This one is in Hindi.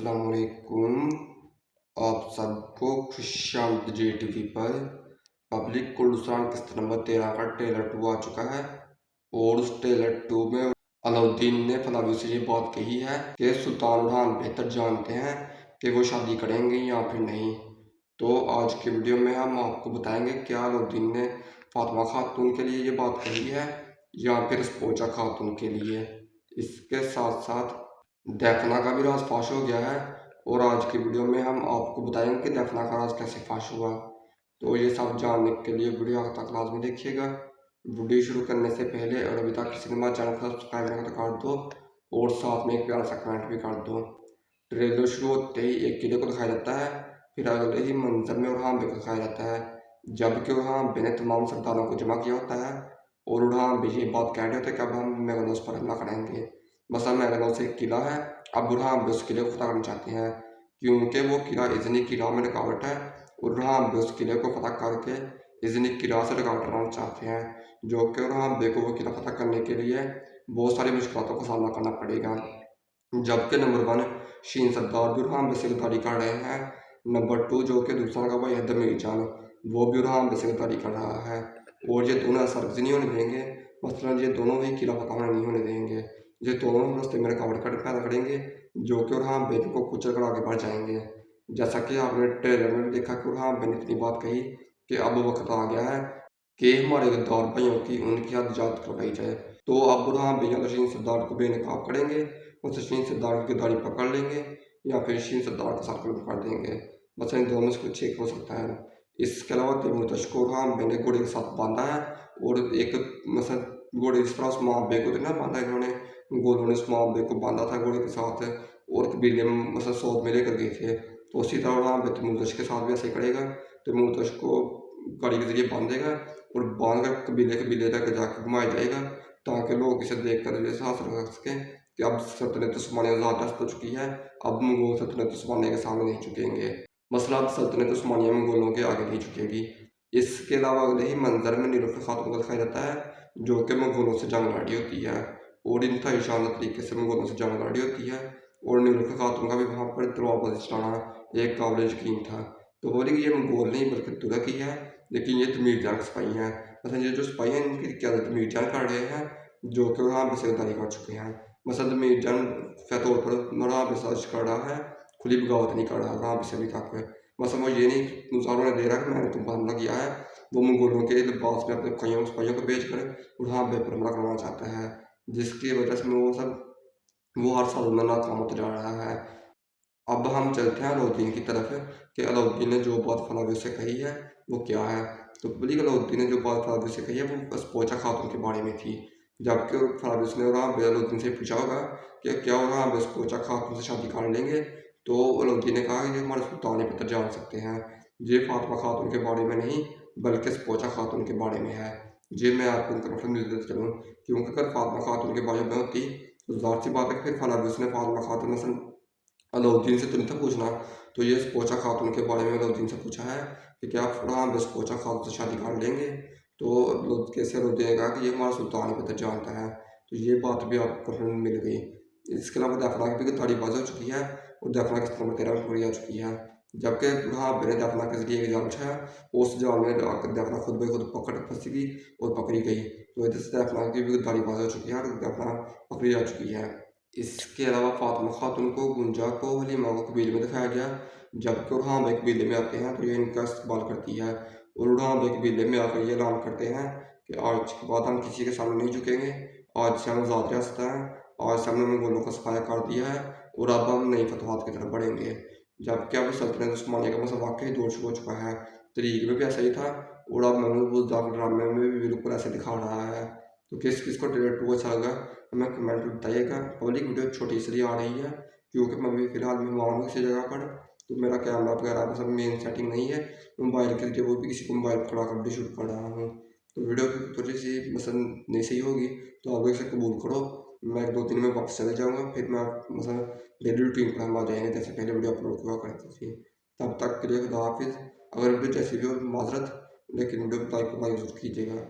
अस्सलाम वालेकुम। आप सबको खुशामद JTV पर। पब्लिक कुर्दुस्तान किस्त नंबर 13 का ट्रेलर 2 आ चुका है और उस ट्रेलर 2 में अलाउद्दीन ने फलावी से ये बात कही है कि सुल्तान बुरहान बेहतर जानते हैं कि वो शादी करेंगे या फिर नहीं। तो आज की वीडियो में हम आपको बताएंगे क्या अलाउद्दीन ने फातिमा खातून के लिए ये बात कही है या फिर स्पोचा खातून के लिए। इसके साथ साथ दफना का भी राज फाश हो गया है और आज की वीडियो में हम आपको बताएंगे कि दफना का राज कैसे फाश हुआ। तो ये सब जानने के लिए वीडियो तक लाजमी देखिएगा। वीडियो शुरू करने से पहले और अभी तक किसी ने हमारे चैनल को सब्सक्राइब नहीं तो कर दो और साथ में एक प्यारा सा कमेंट भी कर दो। ट्रेलर शुरू होते ही एक किले को दिखाया जाता है, फिर अगले ही मंजर में उड़हान बे को दिखाया जाता है, जबकि उड़हान बे ने तमाम सरदारों को जमा किया होता है और उड़हान बे ये बात कह रहे होते हैं कि अब हम मेगनोस पर हमला करेंगे। मसला मेगनोस एक किला है, अब बुरहान बे उस किले को फतह करना चाहते हैं क्योंकि वो किला इजनी किला में रुकावट है और बुरहान बे उस किले को फतह करके इजनी किला से रुकावट बनाना चाहते हैं, जो कि बुरहान बे को वो किला फतह करने के लिए बहुत सारी मुश्किलों का सामना करना पड़ेगा। जबकि नंबर 1 शीन सरदार भी बुरहान बे से गद्दारी कर रहे हैं। नंबर 2 जो कि दूसरा का भाई है दमीर जान, वो भी बुरहान बे से गद्दारी कर रहा है और ये दोनों सरगर्जी नहीं होने देंगे। मसलन ये दोनों ही किला फतह नहीं होने देंगे, ये दोनों रास्ते में रुकावट कर पैदा करेंगे जो कि बुरहान बे को कुचल कर आगे बढ़ जाएंगे। जैसा कि आपने ट्रेलर में देखा कि बुरहान बे ने इतनी बात कही कि अब वक्त आ गया है कि हमारे गद्दार भाइयों की उनकी हद इजाजत करवाई जाए। तो अब बुरहान बे या तो शीन सरदार को बेनकाब करेंगे, उनसे शीन सरदार की गद्दारी पकड़ लेंगे या फिर शीन सरदार का साथ कर देंगे। बस इन दोनों में से कुछ एक हो सकता है। इसके अलावा तैमूरताश को बुरहान बे ने घोड़े के साथ बांधा है और एक मतलब घोड़े जिस तरह उस्मान बे को ना बांधा इन्होंने, गोलों ने उस्मान बे को बांधा था घोड़े के साथ और कबीले में मतलब सौद में लेकर गए थे, तो उसी तरह बुरहान बे तैमूरताश के साथ भी ऐसे ही करेगा। तैमूरताश को गाड़ी के जरिए बांधेगा और बांध कर कबीले कबीले तक जाकर घुमाया जाएगा ताकि लोग इसे देख कर जैसे हासिल कर सकें कि अब सल्तनत उस्मानिया ज़्यादा हो चुकी है, अब मुगल सल्तनत उस्मानिया के सामने नहीं झुकेंगे। मसला अब सल्तनत उस्मानिया मुगलों के आगे नहीं झुकेगी। इसके अलावा अगले ही मंजर में नीलुफ़र खातून को दिखाया जाता है जो कि मुगलों से जंग लड़ी होती है और इंतहाई शानदार तरीके से मुगलों से जंग लड़ी होती है और नीलुफ़र खातून का भी वहाँ पर तलवारबाजी चलाना एक काबिल यकीन था। तो बोले कि ये मंगोल नहीं बल्कि तुर्क ही है, लेकिन ये तमीर जान के सिपाही हैं। मतलब ये जो सिपाही हैं इनकी क्या तमीर जान कर रहे हैं जो कि वहाँ पर सिरदारी कर चुके हैं। मसलन तमीर जान तौर पर वहाँ पर साजिश कर रहा है, खुली बगावत नहीं कर रहा वहाँ पर से अभी तक। मसलन वो ये नहीं मुजाहरा दे रहा कि मैंने तुम पर हमला किया है, वो मंगोलों के लिबास में अपने सिपाहियों को बेच कर वहाँ पर हमला करवाना चाहता है, जिसकी वजह से वो हर साल नाकाम होता जा रहा है। अब हम चलते हैं अलाउद्दीन की तरफ कि अलाउद्दीन ने जो बात फलावे से कही है वो क्या है। तो बल्कि अलाउद्दीन ने जो बात फलावे से कही है वो बस पोचा खातून के बारे में थी, जबकि फलावे ने अलाउद्दीन से पूछा होगा कि क्या वहाँ बस पोचा खातून से शादी कर लेंगे, तो अलाउद्दीन ने कहा कि हमारे सुल्तान पता जान सकते हैं, ये फातिमा खातून के बारे में नहीं बल्कि पोचा खातून के बारे में है। जी मैं आपको उनका रेफरेंस देता चलूँ क्योंकि अगर फातिमा खातून के बारे में होती तो जाहिर सी बात है कि फिर फलावे ने फातिमा खातून अलाउद्दीन से तो नहीं था पूछना, तो ये स्पोचा खातून के बारे में अलाउद्दीन से पूछा है कि क्या फ़ुरहान बस स्पोचा खातून से शादी कर लेंगे। तो कैसे अलाउद्दीन ने कहा कि ये हमारा सुल्तान ही पता जानता है, तो ये बात भी आपको मिल गई। इसके अलावा दफना की भी तारीबाज हो चुकी है और दफना किस्त नंबर 13 में पूरी आ चुकी है, जबकि फ़ुरहान ने दफना के जरिए एक जाल बिछाया, उस जाल में दफना खुद ब खुद पकड़ फंसी गई और पकड़ी गई, तो इधर से दफना की भी तारीबाज हो चुकी है और दफना पकड़ी जा चुकी है। इसके अलावा फातिमा खातून को, गुंजा को, हलीमा को कबीले में दिखाया गया, जबकि बुरहान बे कबीले में आते हैं तो ये इनका इस्तेमाल करती है और बुरहान बे कबीले में आकर ये ऐलान करते हैं कि आज के बाद हम किसी के सामने नहीं झुकेंगे, आज से हम आज़ाद रियासत हैं, आज से हमने मुगलों का सफाया कर दिया है और अब हम नई फतवाहत की तरफ बढ़ेंगे। जबकि अब सल्तनत उस्मानिया का मसला वाकई दूर शुरू हो चुका है, तरीक में भी ऐसा ही था और अब महमूद बुज़दार ड्रामे में भी बिल्कुल ऐसे दिखा रहा है। तो किस किस को ट्रेलर 2 अच्छा लगा हमें कमेंट में बताइएगा। पब्लिक वीडियो छोटी इसलिए आ रही है क्योंकि मैं अभी फ़िलहाल मेहमान हूँ किसी जगह पर, तो मेरा कैमरा वगैरह सब मेन सेटिंग नहीं है, मोबाइल के जरिए वो भी किसी को मोबाइल पर खड़ा कर वीडियो शूट कर रहा हूँ। तो वीडियो की थोड़ी सी मतलब नहीं सही होगी तो आप लोग इसे कबूल करो, मैं 2 दिन में वापस चले जाऊँगा, फिर मैं मतलब डेली रूटीन पर हम आ जाएंगे जैसे पहले वीडियो अपलोड हुआ करती थी। तब तक के लिए खुदा हाफिज़। अगर वीडियो जैसी भी हो माजरत, लेकिन वीडियो को लाइक ज़रूर कीजिएगा।